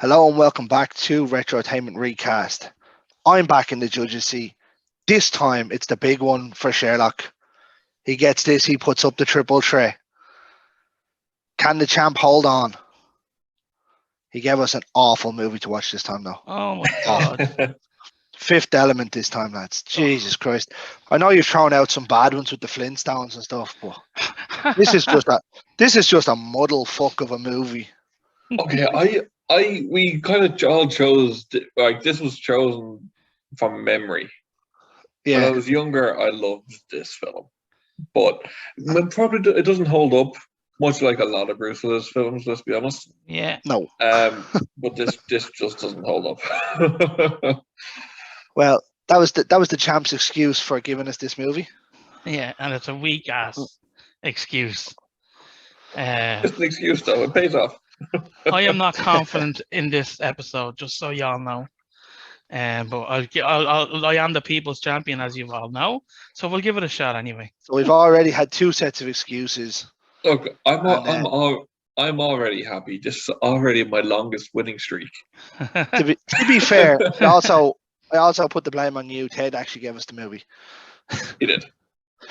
Hello and welcome back to Retrotainment Recast. I'm back in the judges' seat. This time it's the big one for Sherlock. He gets this, he puts up the triple threat. Can the champ hold on? He gave us an awful movie to watch this time though. Oh my god. Fifth Element this time, lads. Jesus Christ. I know you've thrown out some bad ones with the Flintstones and stuff, but this is just a muddle fuck of a movie. Okay, we kind of all chose, like, this was chosen from memory. When I Yeah. was younger, I loved this film, but it doesn't hold up much like a lot of Bruce Willis films. Let's be honest. Yeah. No. But this just doesn't hold up. Well, that was the champ's excuse for giving us this movie. Yeah, and it's a weak ass excuse. It's an excuse though. It pays off. I am not confident in this episode, just so y'all know. But I am the people's champion, as you all know. So we'll give it a shot anyway. So we've already had two sets of excuses. Look, I'm already happy. This is already my longest winning streak. To be fair, I also put the blame on you. Ted actually gave us the movie. He did.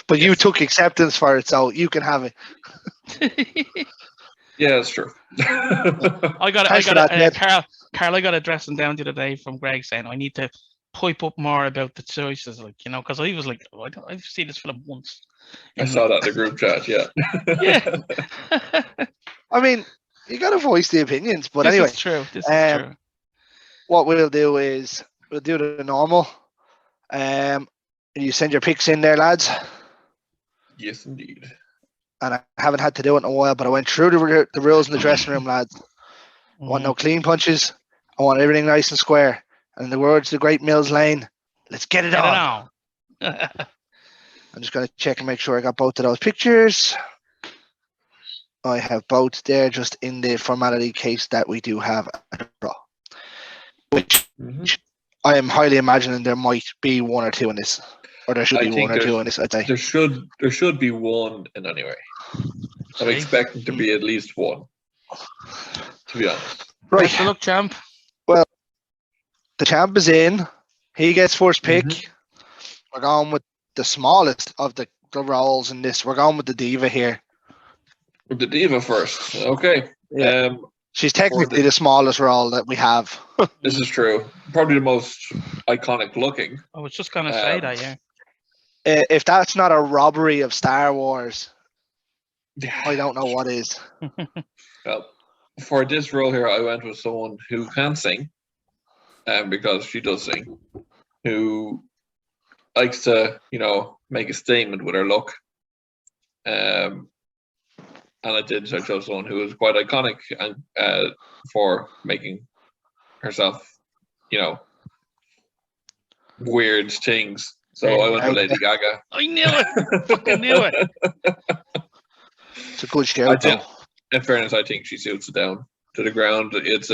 But you took acceptance for it, so you can have it. Yeah, that's true. Carl, I got a dressing down the other day from Greg saying I need to pipe up more about the choices, because I was like, I've seen this film once. I saw that in the group chat, yeah. Yeah. I mean, you got to voice the opinions, but This anyway. is true. This is true. What we'll do is we'll do the normal. You send your picks in there, lads. Yes, indeed. And I haven't had to do it in a while, but I went through the rules in the dressing room, lads. I want no clean punches. I want everything nice and square. And in the words of the great Mills Lane, let's get it on. I'm just going to check and make sure I got both of those pictures. I have both there, just in the formality case that we do have a draw. Which I am highly imagining there might be one or two in this. Or there should be one or two in this, I'd say. There should be one in any way. I'm expecting to be at least one, to be honest. Right. Best of luck, champ. Well, the champ is in. He gets first pick. We're going with the smallest of the roles in this. We're going with the diva here. With the diva first. Okay. Yeah. She's technically the smallest role that we have. This is true. Probably the most iconic looking. I was just going to say that, yeah. If that's not a robbery of Star Wars, I don't know what is. Well, for this role here, I went with someone who can sing, because she does sing, who likes to, make a statement with her look. And I chose someone who was quite iconic and for making herself, weird things. So I went with Lady Gaga. I knew it. Fucking knew it. It's a good shout. In fairness, I think she suits it down to the ground. It's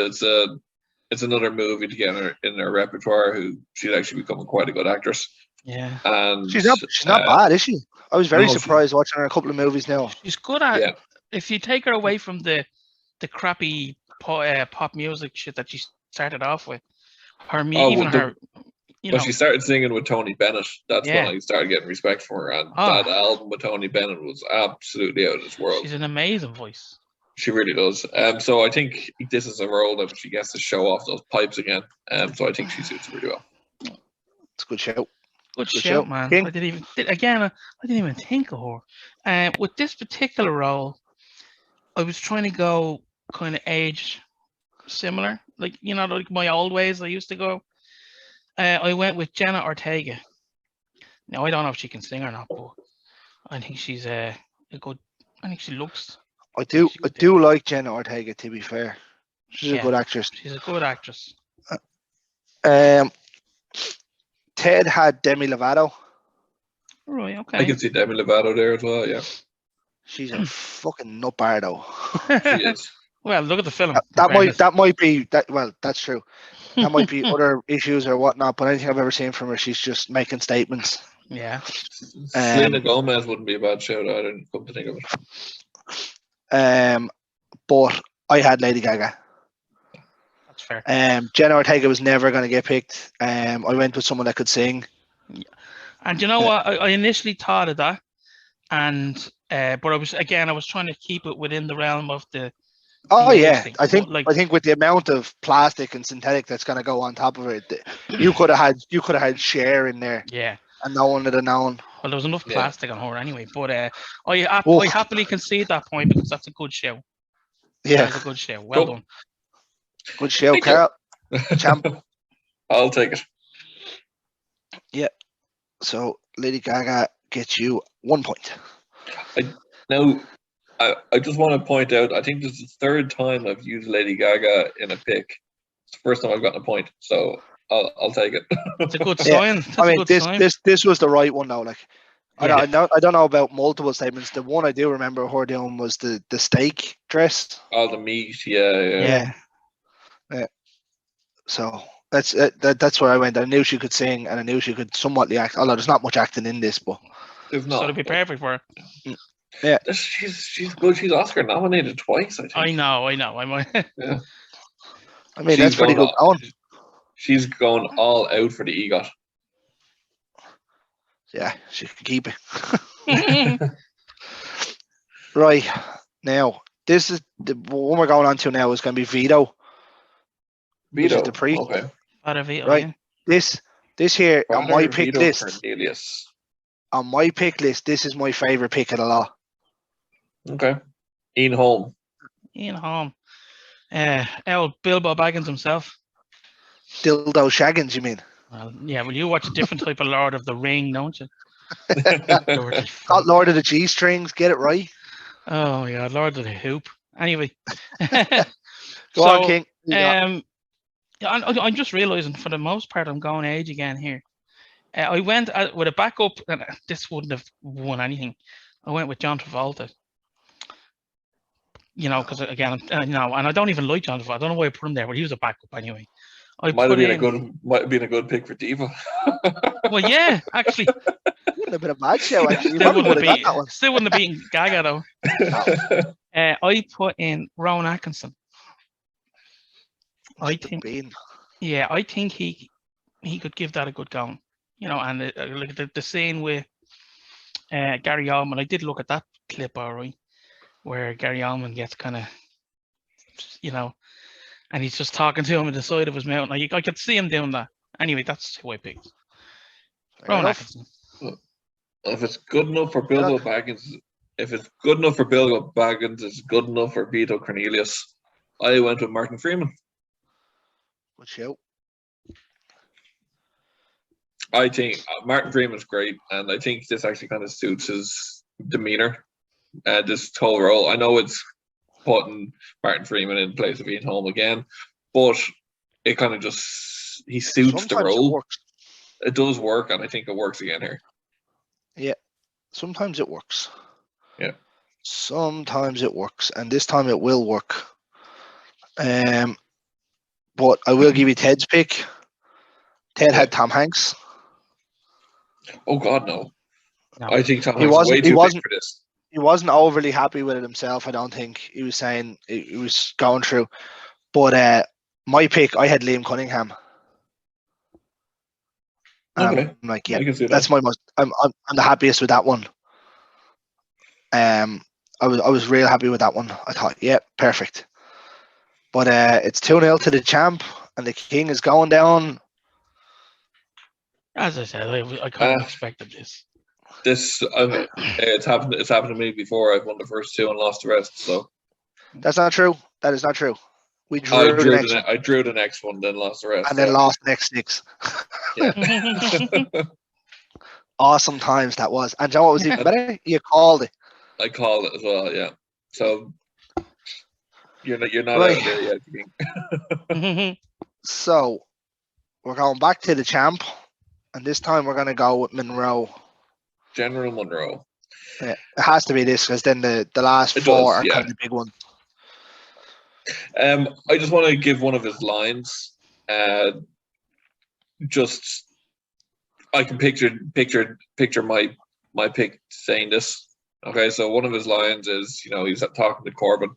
another movie to get in her repertoire. Who she's actually becoming quite a good actress. Yeah, and she's not bad, is she? I was very surprised watching her a couple of movies now. She's good at. If you take her away from the crappy pop music shit that she started off with, When she started singing with Tony Bennett, that's when I started getting respect for her. And that album with Tony Bennett was absolutely out of this world. She's an amazing voice. She really does. So I think this is a role that she gets to show off those pipes again. So I think she suits it really well. It's a good shout. Good shout, man. I didn't even think of her. With this particular role, I was trying to go kind of age similar, like my old ways I used to go. I went with Jenna Ortega. Now I don't know if she can sing or not, but I think she's a good. I think she looks. I do like Jenna Ortega. To be fair, she's a good actress. She's a good actress. Ted had Demi Lovato. Right. Okay. I can see Demi Lovato there as well. Yeah. She's a fucking nutbardo. She is. Well, look at the film. That might be that. Well, that's true. That might be other issues or whatnot, but anything I've ever seen from her, she's just making statements. Yeah. Selena Gomez wouldn't be a bad shout. I didn't come to think of it. But I had Lady Gaga. fair. Jenna Ortega was never going to get picked. I went with someone that could sing. And you know what? I initially thought of that, and but I was trying to keep it within the realm of the. Oh age yeah, thing. I think But, with the amount of plastic and synthetic that's going to go on top of it, you could have had Cher in there, yeah. and no one would have known. Well, there was enough Yeah. plastic on her anyway. But I Oof. happily concede that point because that's a good show. Yeah, That's a good show. Well Cool. done. good show, Thank you. Carl. Champ. I'll take it. So Lady Gaga gets you 1 point. Now, I just want to point out, I think this is the third time I've used Lady Gaga in a pick. It's the first time I've gotten a point, so I'll take it. It's a good Yeah. sign. That's I mean, a good sign. this was the right one though. Like, Yeah. I don't know about multiple statements. The one I do remember her doing was the steak dress. All the meat, yeah. So that's where I went. I knew she could sing, and I knew she could somewhat act. Although there's not much acting in this, but There's So not. it'd be perfect for her. She's good. She's Oscar nominated twice, I think. I know. I might. Yeah. I mean that's pretty good going. She's going all out for the EGOT. Yeah, she can keep it. Right now, this is the one we're going on to now is going to be Vito. Which is the priest. Okay. Right. This here on my Father pick Vito list. Cornelius. On my pick list, this is my favorite pick of the lot. Okay. Ian Holm. Ian Holm. Old Bilbo Baggins himself. Dildo Shaggins, you mean? Well, yeah. Well, you watch a different type of Lord of the Ring, don't you? Not Lord of the G Strings. Get it right. Oh my God, Lord of the Hoop. Anyway. Go on, King. I'm just realizing for the most part I'm going age again here. I went with a backup, and this wouldn't have won anything. I went with John Travolta. You know, because again, and I don't even like John Travolta. I don't know why I put him there, but he was a backup anyway. Might have been a good pick for Diva. Well, yeah, actually. Wouldn't have been a bad show. Actually, Still wouldn't have beaten Gaga though. I put in Rowan Atkinson. I think he could give that a good go. You know, and look at the scene with Gary Oldman. I did look at that clip, all right, where Gary Oldman gets kind of, you know, and he's just talking to him at the side of his mouth. Like, I could see him doing that. Anyway, that's who I picked. Rowan Atkinson. If it's good enough for Bilbo Baggins, it's good good enough for Vito Cornelius. I went with Martin Freeman. Good show. I think Martin Freeman's great, and I think this actually kind of suits his demeanor. This whole role. I know it's putting Martin Freeman in place of Ian Holm again, but it kind of he suits the role. It does work, and I think it works again here. Yeah, sometimes it works. Yeah, sometimes it works, and this time it will work. But I will give you Ted's pick. Ted had Tom Hanks. Oh God, no! I think Tom Hanks was way too big for this. He wasn't overly happy with it himself. I don't think he was saying he was going through. But my pick, I had Liam Cunningham. Okay. I'm like, yeah, that's my most. I'm the happiest with that one. I was real happy with that one. I thought, yeah, perfect. But it's 2-0 to the champ, and the king is going down. As I said, I kind of expected this. It's happened to me before. I've won the first two and lost the rest. So that's not true. That is not true. We drew I drew the next one, then lost the rest, and then lost the next 6. Yeah. Awesome times that was. And Joe, what was even better? You called it. I called it as well. Yeah. So you're not right. out there yet. So we're going back to the champ, and this time we're going to go with Monroe. General Monroe. Yeah, it has to be this because then the last 4 are kind of the big ones. I just want to give one of his lines. I can picture my pick saying this. Okay, so one of his lines is, he's talking to Corbin,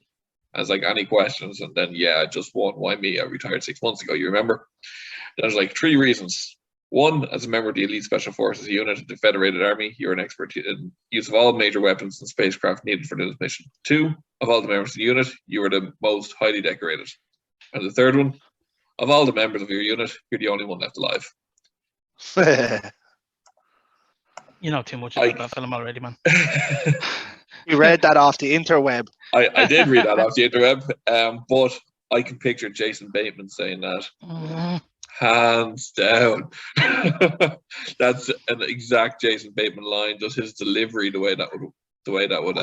As like, any questions? And then, I just won. Why me? I retired 6 months ago. You remember? There's like 3 reasons. 1, as a member of the elite special forces unit of the Federated Army, you're an expert in use of all major weapons and spacecraft needed for this mission. 2, of all the members of the unit, you are the most highly decorated. And the 3rd one, of all the members of your unit, you're the only one left alive. You know too much about that film already, man. You read that off the interweb. I did read that off the interweb, but I can picture Jason Bateman saying that. Hands down. That's an exact Jason Bateman line. Just his delivery, the way that would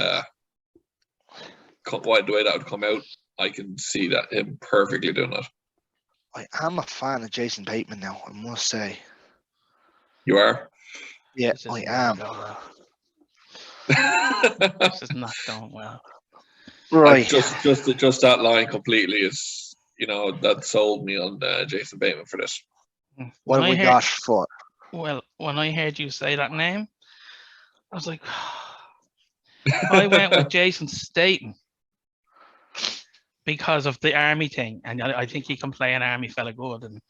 come out, I can see that him perfectly doing that. I am a fan of Jason Bateman now, I must say. You are? Yeah, I am. This is not going well. Right. Just that line completely is, that sold me on Jason Bateman for this. What have we got for? Well, when I heard you say that name, I was like, I went with Jason Statham because of the army thing, and I think he can play an army fella good.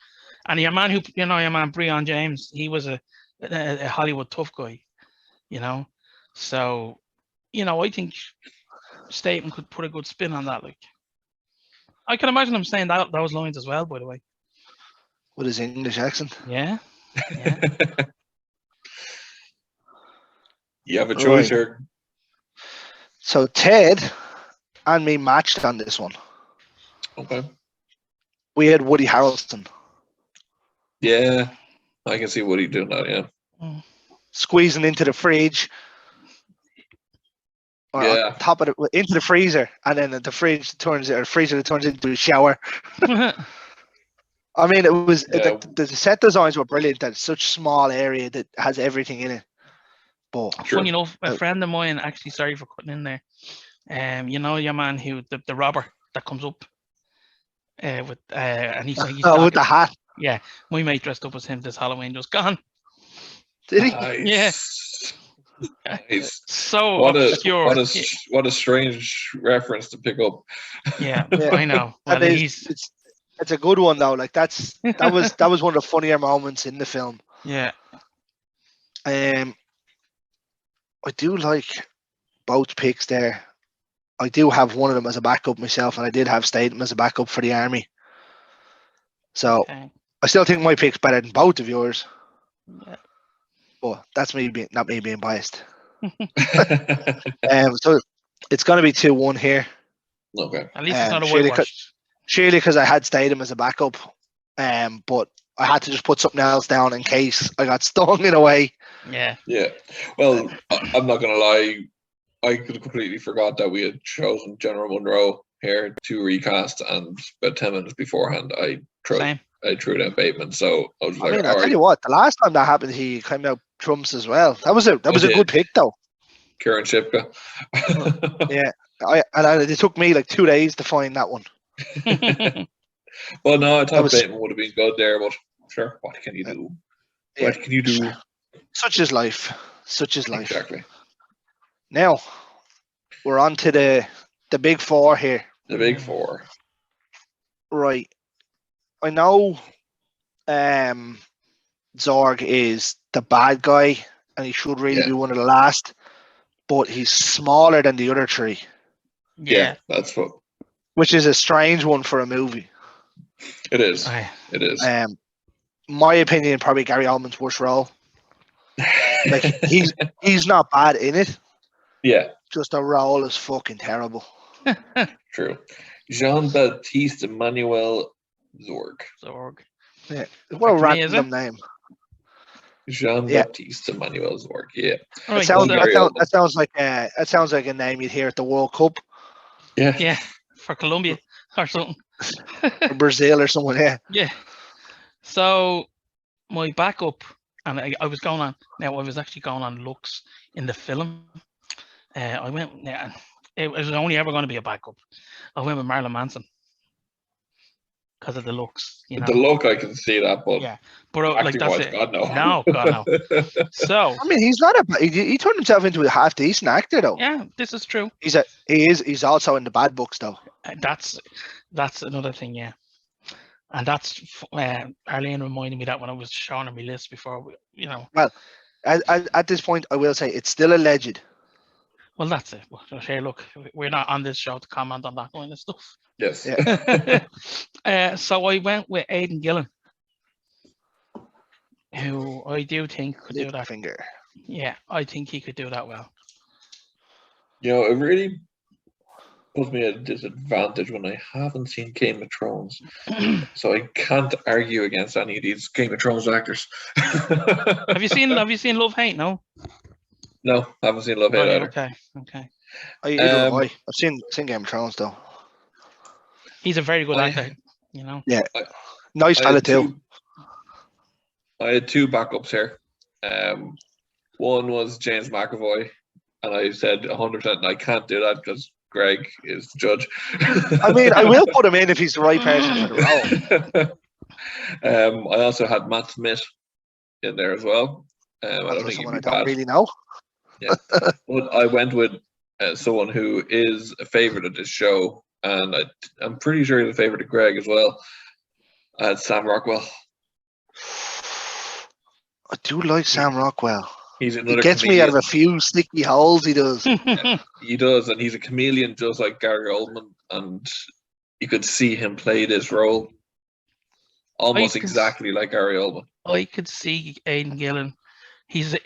And your man Breon James, he was a Hollywood tough guy, So, I think Statham could put a good spin on that. Like, I can imagine him saying those lines as well, by the way. With his English accent? Yeah. You have a choice here. So Ted and me matched on this one. Okay. We had Woody Harrelson. Yeah, I can see Woody doing that, yeah. Squeezing into the fridge. Or on top of it, into the freezer, and then the freezer turns into a shower. I mean, it was the set designs were brilliant. That's such a small area that has everything in it. But funny enough, a friend of mine, actually, sorry for cutting in there. Your man who the robber that comes up with and he's with the hat. Yeah, my mate dressed up as him this Halloween, just gone. Did he? Nice. Yeah. Nice. So obscure. What a strange reference to pick up. Yeah. I know. Well, it's a good one though. Like that was one of the funnier moments in the film. Yeah. I do like both picks there. I do have one of them as a backup myself, and I did have Statham as a backup for the army. So I still think my pick's better than both of yours. Yeah. But that's not me being biased. So it's going to be 2-1 here. Okay. At least it's not a whitewash. Surely because I had Statham as a backup, but I had to just put something else down in case I got stung in a way. Yeah. Yeah. Well, I'm not going to lie. I completely forgot that we had chosen General Monroe here to recast, and about 10 minutes beforehand, I threw down Bateman. So I was like, I'll tell you what, the last time that happened, he came out trumps as well. That was a good pick, though. Kieran Shipka. Yeah. It took me like 2 days to find that one. Well, no, I thought Bateman would have been good there, but sure, what can you do? Yeah. What can you do? Such is life. Exactly. Now, we're on to the big four here. The big four. Right. I know Zorg is the bad guy, and he should really be one of the last, but he's smaller than the other three. Yeah, that's what. Which is a strange one for a movie. It is. It is. My opinion, probably Gary Oldman's worst role. Like he's not bad in it. Yeah. Just the role is fucking terrible. True. Jean-Baptiste Emmanuel Zorg. Yeah. What a random name. Jean-Baptiste Emmanuel Zorg. Yeah. That sounds like a name you'd hear at the World Cup. Yeah. Yeah. For Colombia or something. Or Brazil or someone, yeah. Yeah. So my backup, and I was actually going on looks in the film. I went, it was only ever going to be a backup. I went with Marilyn Manson because of the looks. The look, I can see that, but like that's it. God no. No, God no. So I mean, he's not he turned himself into a half decent actor though. Yeah, this is true. He's also in the bad books though. That's another thing, yeah. And that's Arlene reminded me that when I was showing her my list before, Well, at this point, I will say it's still alleged. Well, that's it. Well, hey, look, we're not on this show to comment on that kind of stuff. Yes. Yeah. So I went with Aidan Gillen, who I do think could do that. Finger. Yeah, I think he could do that well. It really puts me at a disadvantage when I haven't seen Game of Thrones, so I can't argue against any of these Game of Thrones actors. Have you seen Love Hate? No. No, I haven't seen Love Hate either. Okay. Either have I. I've seen Game of Thrones though. He's a very good actor. Yeah. Nice fella too. I had two backups here. One was James McAvoy, and I said 100% I can't do that because Greg is the judge. I mean, I will put him in if he's the right person for the role. I also had Matt Smith in there as well. I don't think someone he'd be I don't bad. really know. Yeah, but I went with someone who is a favorite of this show, and I'm pretty sure he's a favorite of Greg as well. I had Sam Rockwell. I do like Sam Rockwell. He's another he gets comedian. me out of a few sticky holes, he does. He does, and he's a chameleon just like Gary Oldman, and you could see him play this role almost exactly like Gary Oldman. I could see Aidan Gillen. He's at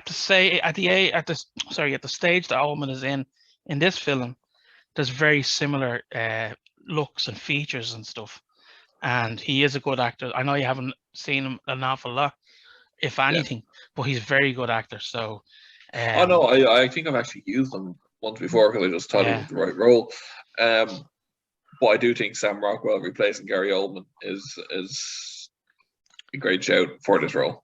the stage that Oldman is in this film. There's very similar looks and features and stuff, and he is a good actor. I know you haven't seen him an awful lot, if anything, but he's a very good actor. So, I think I've actually used him once before because I just thought he was the right role. But I do think Sam Rockwell replacing Gary Oldman is a great shout for this role.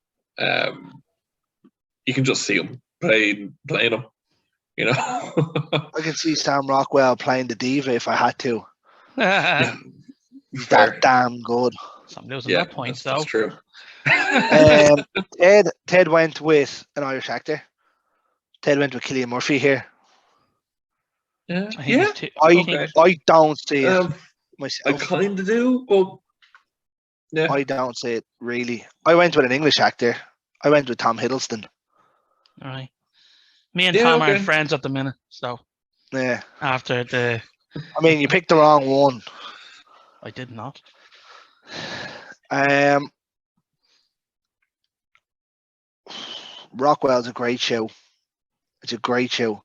You can just see him playing him. I can see Sam Rockwell playing the diva if I had to. He's Fair. that damn good. So I'm losing that point, though. That's true. Ted went with an Irish actor. Ted went with Cillian Murphy here. I don't see it myself. I kind of do, but I don't see it really. I went with an English actor. I went with Tom Hiddleston. All right. Me and Tom aren't friends at the minute, so after the. I mean, you picked the wrong one. I did not. Rockwell's a great show. It's a great show.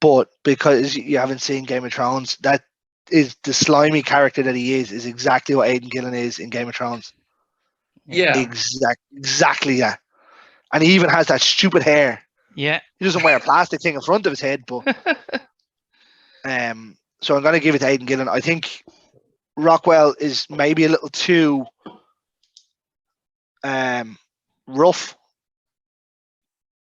But because you haven't seen Game of Thrones, that is the slimy character that he is exactly what Aidan Gillen is in Game of Thrones. Yeah. Exactly that. And he even has that stupid hair. Yeah. He doesn't wear a plastic thing in front of his head, but so I'm gonna give it to Aidan Gillen. I think Rockwell is maybe a little too rough.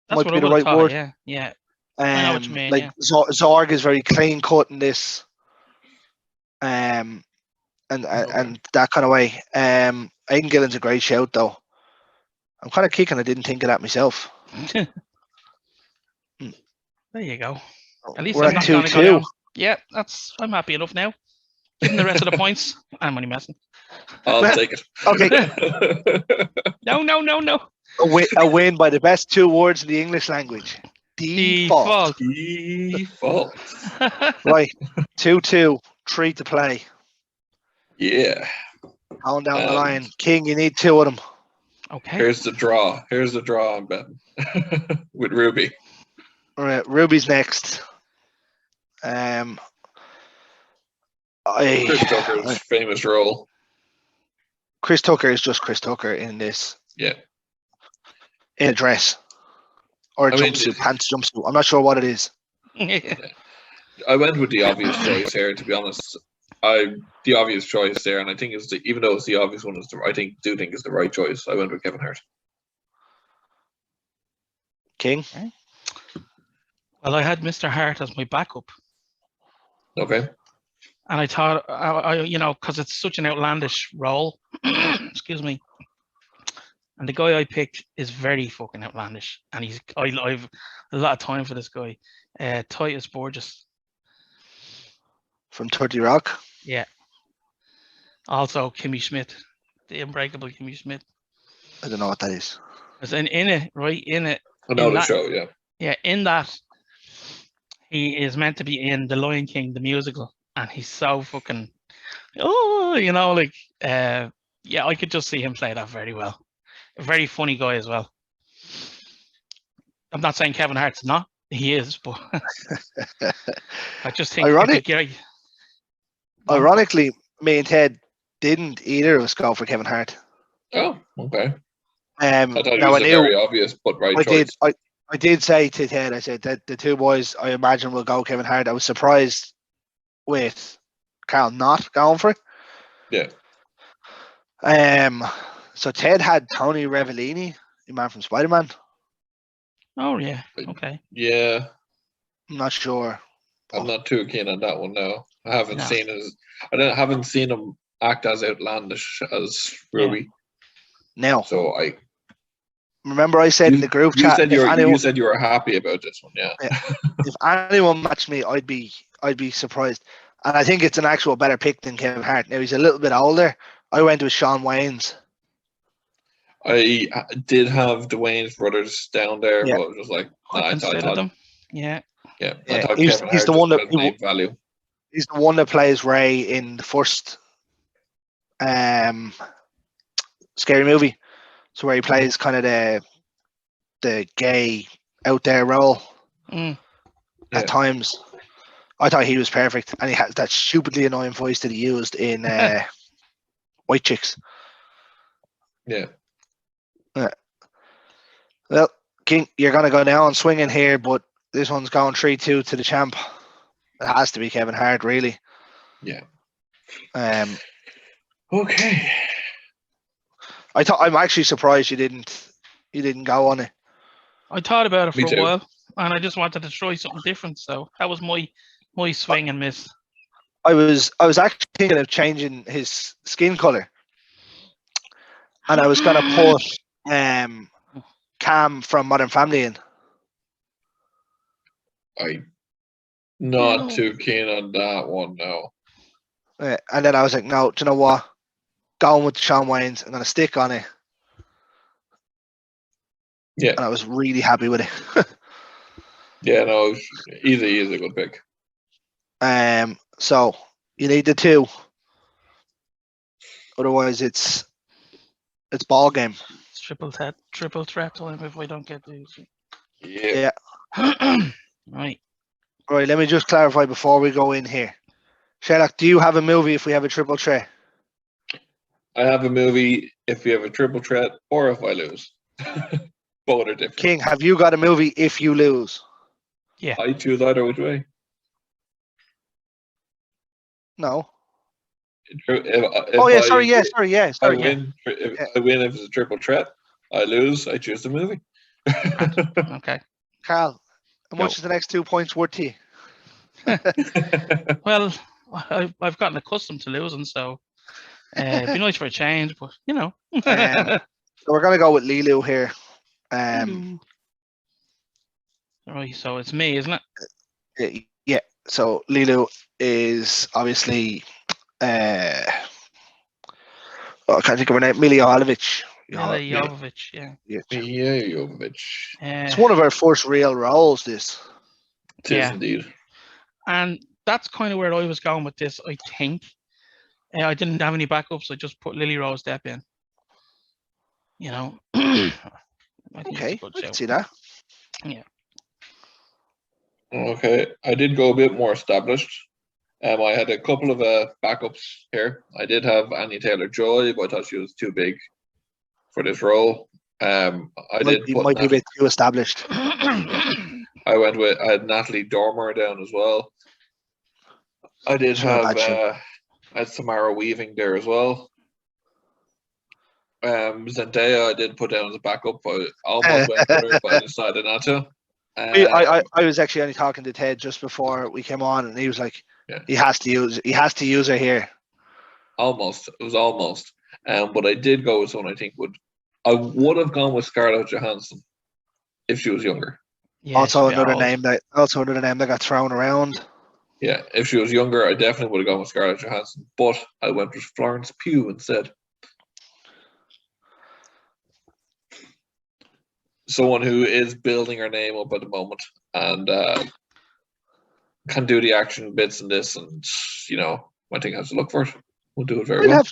That's might be the right word. Yeah. I know what you mean. Like Zorg is very clean cut in this, and that kind of way. Aidan Gillen's a great shout though. I'm kind of kicking. I didn't think of that myself. There you go. At least we're I'm at not 2-2. Yeah, I'm happy enough now. Give him the rest of the points. I'm only messing. I'll take it. Okay. No. A win by the best two words in the English language. Default. Right. 2-2. 3 to play. Yeah. On down the line. King, you need 2 of them. Okay. Here's the draw. I'm betting. With Ruby. All right. Ruby's next. Chris Tucker's famous role. Chris Tucker is just Chris Tucker in this. Yeah. In a dress. Or a jumpsuit, pants jumpsuit. I'm not sure what it is. I went with the obvious choice here, to be honest. The obvious choice there, and I think even though it's the obvious one, I think it's the right choice. I went with Kevin Hart. King? Okay. Well, I had Mr. Hart as my backup. Okay. And I thought, because it's such an outlandish role, excuse me, and the guy I picked is very fucking outlandish, and I've a lot of time for this guy, Titus Burgess. from 30 Rock. Yeah. Also, Kimmy Schmidt, the unbreakable Kimmy Schmidt. I don't know what that is. Because in it, right in it, I know in the that, show, yeah. yeah, in that, he is meant to be in The Lion King, the musical, and he's so fucking, yeah, I could just see him play that very well. A very funny guy as well. I'm not saying Kevin Hart's not, he is, but I just think Ironically, me and Ted didn't either of us go for Kevin Hart. Oh, okay. I thought it was very obvious but right choice. I did say to Ted, I said that the two boys I imagine will go Kevin Hart. I was surprised with Carl not going for it. Yeah. So Ted had Tony Revellini, the man from Spider-Man. Oh yeah. Okay. Yeah. I'm not sure. I'm not too keen on that one now. I haven't seen him act as outlandish as Ruby. No. So I remember I said in the group chat. You said you were happy about this one, yeah. If anyone matched me, I'd be surprised. And I think it's an actual better pick than Kevin Hart. Now he's a little bit older. I went with Shawn Wayans. I did have the Wayans brothers down there, but I was just like, I thought them. Yeah. Yeah. I thought he's the one that name value. He's the one that plays Ray in the first scary movie. So where he plays kind of the gay out there role at times. I thought he was perfect, and he has that stupidly annoying voice that he used in White Chicks. Yeah. Well, King, you're gonna go down swinging here, but this one's going 3-2 to the champ. It has to be Kevin Hart, really. Yeah. Okay. I'm actually surprised you didn't go on it. I thought about it for a while, and I just wanted to try something different. So that was my swing and miss. I was actually thinking of changing his skin color, and I was gonna put Cam from Modern Family in. I'm not too keen on that one now. And then I was like, no, do you know what? Going with Shawn Wayans, I'm gonna stick on it. Yeah. And I was really happy with it. Yeah, no, easy is a good pick. So you need the two. Otherwise it's ball game. It's triple threat time if we don't get these. Yeah. Right. Right, let me just clarify before we go in here. Sherlock, do you have a movie if we have a triple threat? I have a movie if you have a triple threat or if I lose. Both are different. King, have you got a movie if you lose? Yeah. I choose either which way. No. If I win if it's a triple threat. I lose, I choose the movie. Okay. Carl, how much is the next 2 points worth to you? Well, I've gotten accustomed to losing, so it'd be nice for a change, but you know. So we're gonna go with Lilu here. Right, so it's me, isn't it? Yeah. So Lilu is obviously I can't think of her name. Mila Jovovich. Yeah. It's one of her first real roles, this. It is indeed. And that's kind of where I was going with this, I think. I didn't have any backups, I just put Lily Rose Depp in. You know. Okay, I can see that. Yeah. Okay, I did go a bit more established. I had a couple of backups here. I did have Anya Taylor-Joy, but I thought she was too big for this role. Might be a bit too established. I had Natalie Dormer down as well. I did have I had Samara Weaving there as well. Zendaya I did put down as a backup. I almost went with her, but I decided not to. I was actually only talking to Ted just before we came on, and he was like, he has to use her here. Almost. It was almost. But I did go with someone I would have gone with Scarlett Johansson if she was younger. Yeah, also another name that got thrown around. Yeah, if she was younger, I definitely would have gone with Scarlett Johansson, but I went with Florence Pugh instead. Someone who is building her name up at the moment and can do the action bits in this, and I think I have to look for it. We'll do it very well.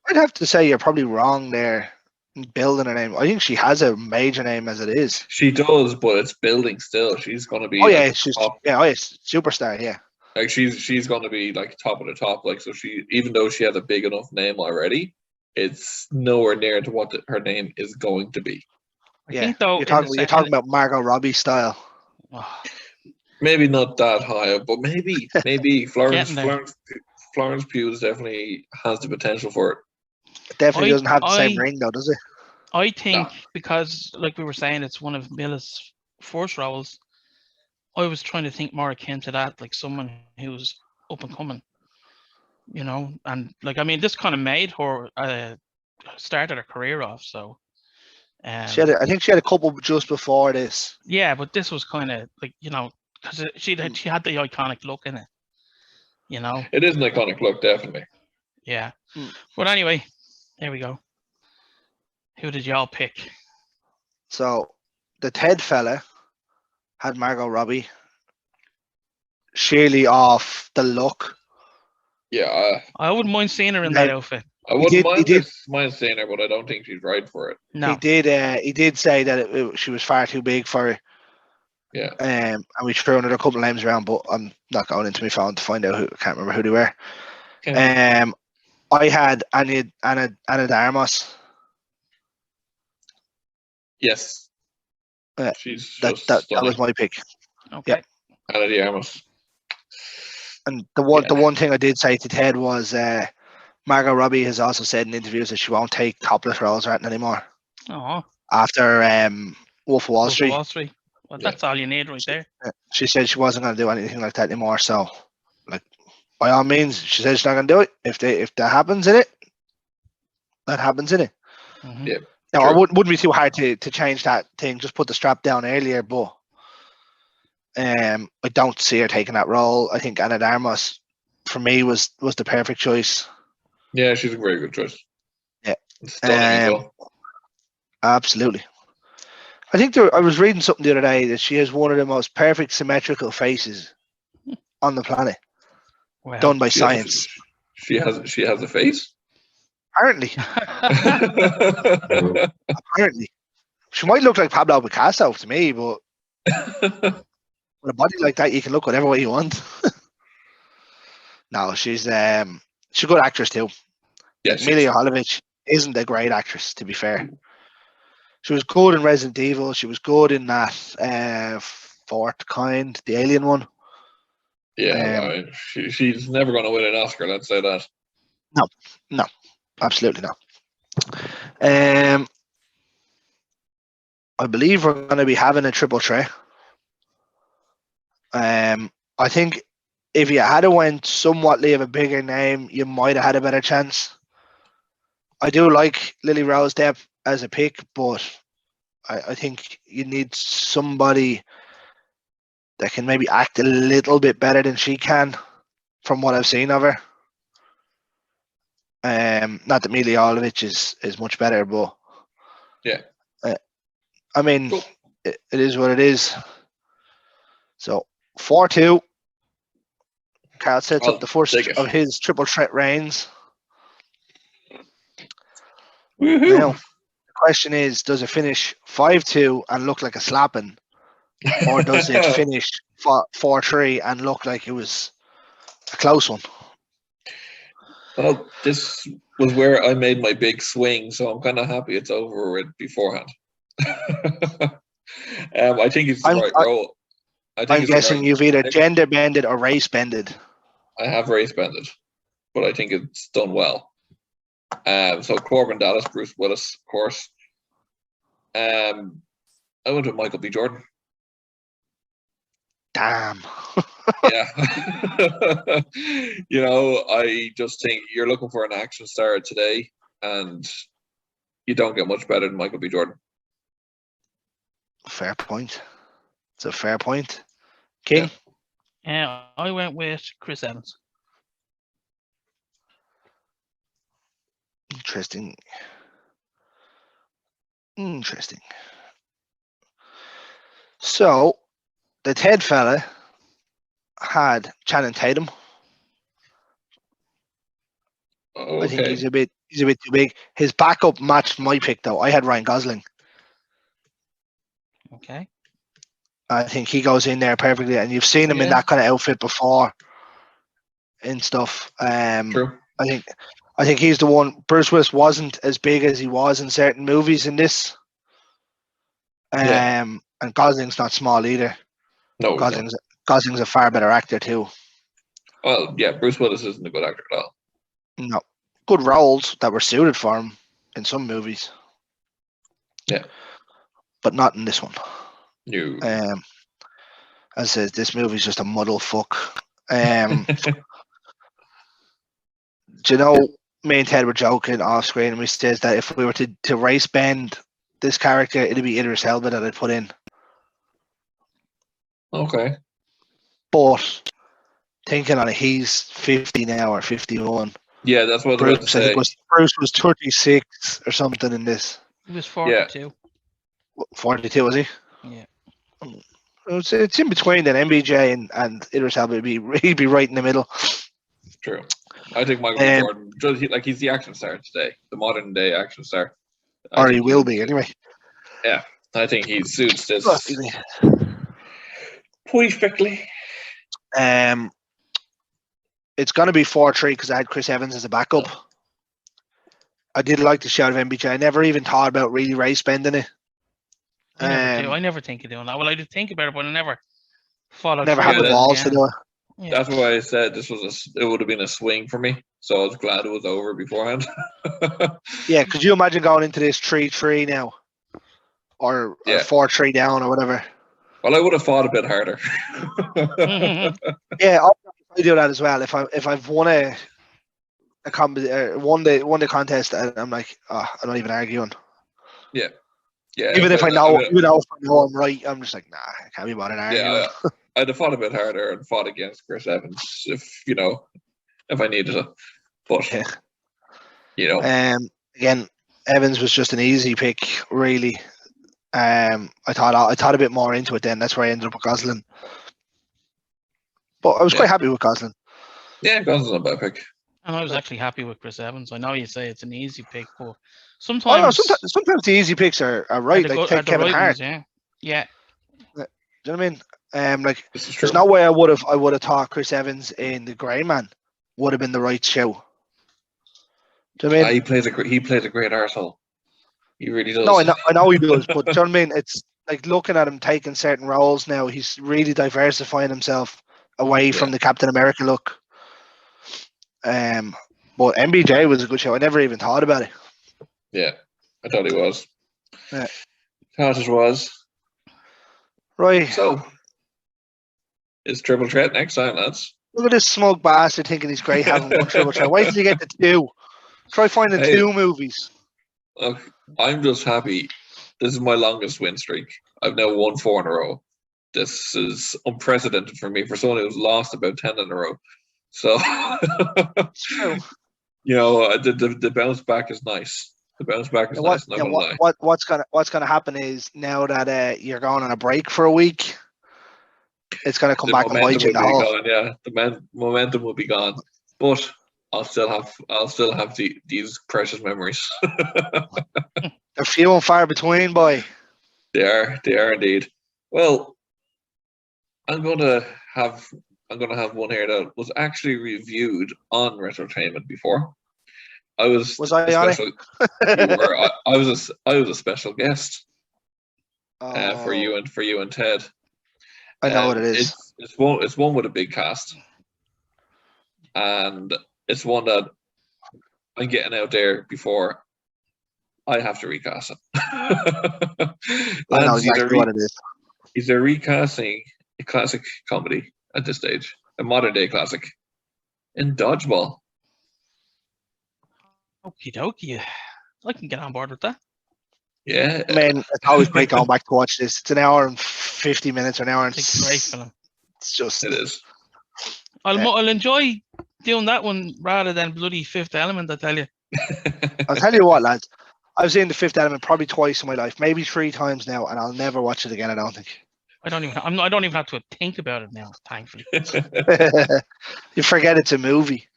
I'd have to say you're probably wrong there in building her name. I think she has a major name as it is. She does, but it's building still. She's going to be. She's superstar. Yeah. Like she's going to be like top of the top. Like so, even though she has a big enough name already, it's nowhere near to what her name is going to be. I think though, you're talking about Margot Robbie style. Oh. Maybe not that high up, but maybe Florence Pugh definitely has the potential for it. It definitely doesn't have the same ring though, does it? I think because, like we were saying, it's one of Milla's first roles. I was trying to think more akin to that, like someone who's up and coming, and this kind of made her started her career off. So, I think she had a couple just before this. Yeah, but this was kind of like because she had the iconic look in it. It is an iconic look, definitely. Yeah, but anyway, there we go. Who did y'all pick? So, the Ted fella had Margot Robbie. Sheerly off the look. Yeah. I wouldn't mind seeing her in that outfit. I wouldn't mind seeing her, but I don't think she's right for it. No. He did say that she was far too big for it. Yeah. And we threw another couple of names around, but I'm not going into my phone to find out I can't remember who they were. Okay. I had Anna de Armas. Yes. She's that was my pick. Okay. Yeah. Anna de Armas. And the one thing I did say to Ted was Margot Robbie has also said in interviews that she won't take topless roles or anything anymore. Oh. After Wolf of Wall Street. Wall Street. Well, that's all you need right there. She said she wasn't going to do anything like that anymore. So, like, by all means, she said she's not going to do it. If that happens in it, that happens in it. Mm-hmm. Yeah. Now, I wouldn't be too hard to change that thing. Just put the strap down earlier, but I don't see her taking that role. I think Anna de Armas, for me, was the perfect choice. Yeah, she's a very good choice. Yeah. Stunning as well. Absolutely. I think I was reading something the other day that she has one of the most perfect symmetrical faces on the planet, done by science. She has a face? Apparently. Apparently. She might look like Pablo Picasso to me, but with a body like that, you can look whatever way you want. No, she's a good actress too. Yeah, Milla Jovovich isn't a great actress, to be fair. She was good in Resident Evil. She was good in that Fourth Kind, the alien one. Yeah, she's never going to win an Oscar, let's say that. No, absolutely not. I believe we're going to be having a triple threat. I think if you had went somewhatly of a bigger name, you might have had a better chance. I do like Lily Rose Depp as a pick, but I think you need somebody that can maybe act a little bit better than she can, from what I've seen of her. Not that Milla Jovovich is much better, but yeah, I mean, cool. It is what it is. So 4-2. Carl sets up the first of his triple threat reigns. Woohoo. Now, the question is, does it finish 5-2 and look like a slapping, or does it finish 4-3 and look like it was a close one? Well, this was where I made my big swing, so I'm kind of happy it's over with beforehand. I think it's the right role. I'm guessing you've either gender bended or race bended. I have race bended, but I think it's done well. So Corbin Dallas, Bruce Willis, of course. I went with Michael B. Jordan. Damn. Yeah. I just think you're looking for an action star today, and you don't get much better than Michael B. Jordan. Fair point. It's a fair point. King? I went with Chris Evans. Interesting. So the Ted fella had Channing Tatum. Okay. I think he's a bit too big. His backup matched my pick though. I had Ryan Gosling. Okay. I think he goes in there perfectly, and you've seen him in that kind of outfit before and stuff. True. I think he's the one. Bruce Willis wasn't as big as he was in certain movies in this. And Gosling's not small either. No, Gosling's a far better actor too. Well, yeah, Bruce Willis isn't a good actor at all. No, good roles that were suited for him in some movies. Yeah, but not in this one. No. As I said, this movie's just a muddle fuck. Do you know, me and Ted were joking off screen, and we says that if we were to race bend this character, it'd be Idris Elba that I'd put in. Okay. But thinking on it, he's 50 now or 51. Yeah, that's what I was about to say. Bruce was 36 or something in this. He was 42. Yeah. 42, was he? Yeah. It's in between then. MBJ and Idris Elba he'd be right in the middle. True. I think Michael B. Jordan, he's the action star today, the modern day action star. Or he will be anyway. Yeah, I think he suits this perfectly. It's going to be 4-3 because I had Chris Evans as a backup. I did like the shout of MBJ. I never even thought about really race bending it. I never think of doing that. Well, I did think about it, but I never followed. Never had the balls to do it. Yeah. That's why I said it would have been a swing for me. So I was glad it was over beforehand. Yeah, could you imagine going into this 3-3 now? Or 4-3 down or whatever? Well, I would have fought a bit harder. Yeah, I do that as well. If I've won won the contest, I'm like, I'm not even arguing. Yeah. Yeah. Even if I know I'm right, I'm just like, nah, I can't be bothered arguing. Yeah, I'd have fought a bit harder and fought against Chris Evans if I needed to. But again, Evans was just an easy pick, really. I thought a bit more into it then. That's where I ended up with Gosling. But I was quite happy with Gosling. Yeah, Gosling's not a bad pick. And I was actually happy with Chris Evans. I know you say it's an easy pick, but sometimes sometimes the easy picks are right. Like take Kevin Hart. Ones, yeah. Do you know what I mean? There's no way I would have thought Chris Evans in The Grey Man would have been the right show. Do you know what I mean? He plays a great arsehole. He really does. No, I know he does, but do you know what I mean? It's like looking at him taking certain roles now. He's really diversifying himself away from the Captain America look. But MBJ was a good show. I never even thought about it. Yeah, I thought he was. Yeah, thought it was. Right. So, it's triple threat next time, lads. Look at this smug bastard thinking he's great having one triple threat. Why did he get the 2? Try finding 2 movies. Look, I'm just happy. This is my longest win streak. I've now won 4 in a row. This is unprecedented for me, for someone who's lost about 10 in a row. So, it's true. The bounce back is nice. The bounce back is nice. Not gonna lie. What's gonna happen is now that you're going on a break for a week, it's gonna come back and bite you in the hole. Yeah, the momentum will be gone, but I'll still have these precious memories. They're few and far between, boy. They are indeed. Well, I'm gonna have one here that was actually reviewed on Retrotainment before. I was I on it? You were. I was a special guest for you and Ted. I know what it is. It's one with a big cast, and it's one that I'm getting out there before I have to recast it. I know exactly what it is. He's recasting a classic comedy at this stage, a modern day classic, in Dodgeball. Okie dokie. I can get on board with that. Yeah. Man, it's always great going back to watch this. It's an hour and 50 minutes or an hour and... It's a great film. It's just... It is. I'll enjoy doing that one rather than bloody Fifth Element. I tell you. I'll tell you what, lads. I've seen The Fifth Element probably twice in my life, maybe 3 times now, and I'll never watch it again. I don't think. I don't even have to think about it now. Thankfully. You forget it's a movie.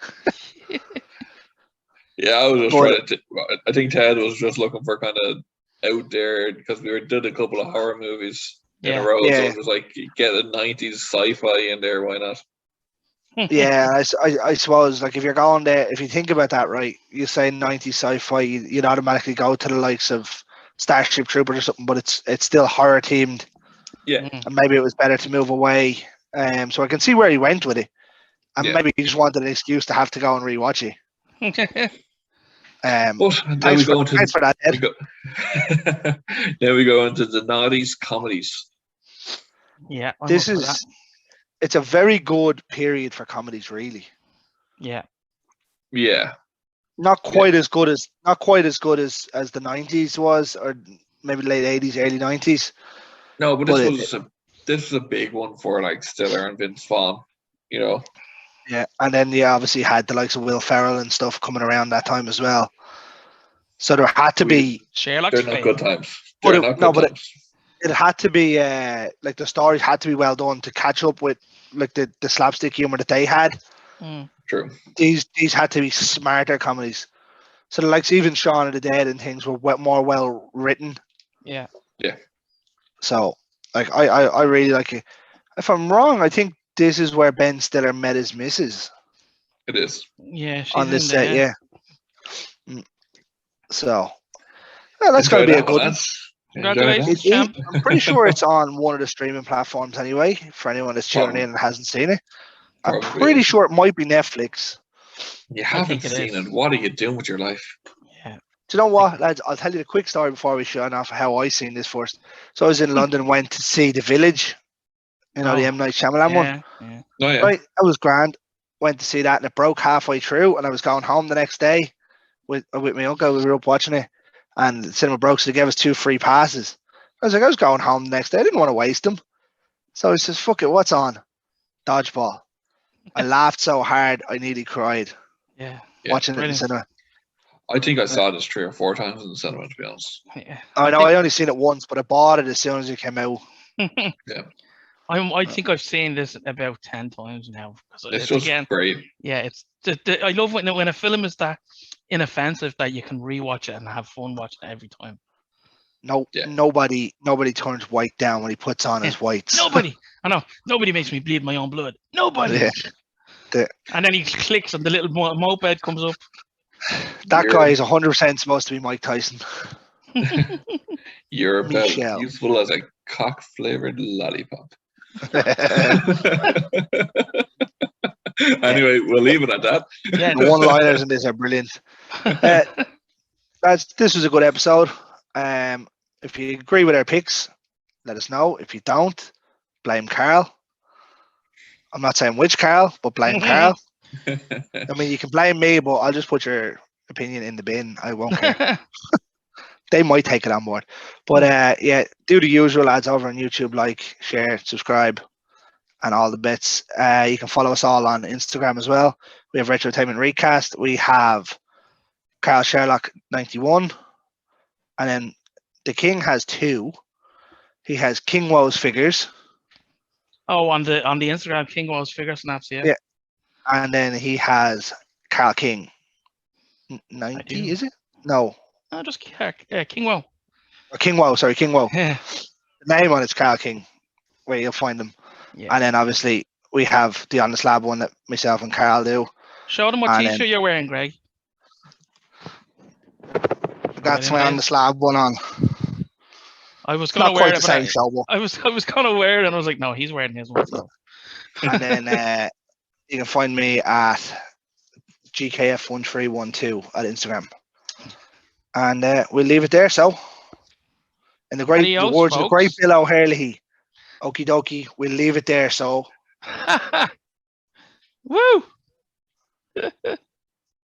Yeah, I was just trying to. I think Ted was just looking for kind of out there because we did a couple of horror movies in a row, so it was like get a 90s sci-fi in there. Why not? Yeah, I suppose like if you're going there, if you think about that, right, you say 90s sci-fi, you'd automatically go to the likes of Starship Troopers or something, but it's still horror themed. Yeah, and maybe it was better to move away. So I can see where he went with it, and maybe he just wanted an excuse to have to go and rewatch it. Thanks for that, Ed. Then we go into the noughties comedies. Yeah, it's a very good period for comedies, really. Yeah. Yeah. Not quite as good as the 90s was, or maybe late 80s, early 90s. No, but this was a big one for like Stiller and Vince Vaughn, you know. Yeah, and then you obviously had the likes of Will Ferrell and stuff coming around that time as well. So there had to be Sherlock. They're not good times. It had to be like the stories had to be well done to catch up with like the slapstick humor that they had. True. These had to be smarter comedies. So the likes even Shaun of the Dead and things were more well written. Yeah. Yeah. So like I really like it. If I'm wrong, I think this is where Ben Stiller met his missus. It is. Yeah, she's on this set, there. yeah. So that's going to be a good one. Congratulations, champ. I'm pretty sure it's on one of the streaming platforms anyway, for anyone that's tuning in and hasn't seen it. I'm pretty sure it might be Netflix. You haven't seen it. What are you doing with your life? Yeah. Do you know what, lads? I'll tell you the quick story before we shut off how I seen this first. So I was in London, went to see The Village, the M. Night Shyamalan one. Yeah. Oh, yeah. Right, that was grand. Went to see that and it broke halfway through, and I was going home the next day with my uncle. We were up watching it, and the cinema broke, so they gave us 2 free passes. I was going home the next day. I didn't want to waste them. So I says, fuck it, what's on? Dodgeball. I laughed so hard, I nearly cried. Yeah. Watching it in the cinema. I think I saw this 3 or 4 times in the cinema, to be honest. Yeah. I know, I only seen it once, but I bought it as soon as it came out. Yeah. I think I've seen this about 10 times now. It's just great. Yeah, it's I love when a film is that inoffensive that you can rewatch it and have fun watching it every time. Nobody turns white down when he puts on his whites. Nobody. I know. Nobody makes me bleed my own blood. Nobody. Yeah. And then he clicks and the little moped comes up. That guy is 100% supposed to be Mike Tyson. You're about useful as a cock-flavored lollipop. Anyway, we'll leave it at that. Yeah, the one-liners in this are brilliant. This was a good episode. If you agree with our picks, let us know. If you don't, blame Carl. I'm not saying which Carl, but blame Carl. I mean, you can blame me, but I'll just put your opinion in the bin. I won't care. They might take it on board. But do the usual, lads, over on YouTube. Like, share, subscribe, and all the bits. You can follow us all on Instagram as well. We have Retrotainment Recast. We have Carl Sherloc 91. And then the King has 2. He has King Woe's figures. Oh, on the Instagram, King Woe's figure snaps, yeah. And then he has Carl King 90, is it? No. No, just King Woe. King Woe, sorry, King Woe. Yeah. The name on it's Carl King, where you'll find them. Yeah. And then obviously we have the On the Slab one that myself and Carl do. Show them what t-shirt you're wearing, Greg. That's my On the Slab one on. I was gonna wear it, but I was gonna wear it, and I was like, no, he's wearing his one. So. And then you can find me at GKF1312 at Instagram. And we'll leave it there. So, in the words of the great Bill O'Herlihy, okie dokie, we'll leave it there. So, woo!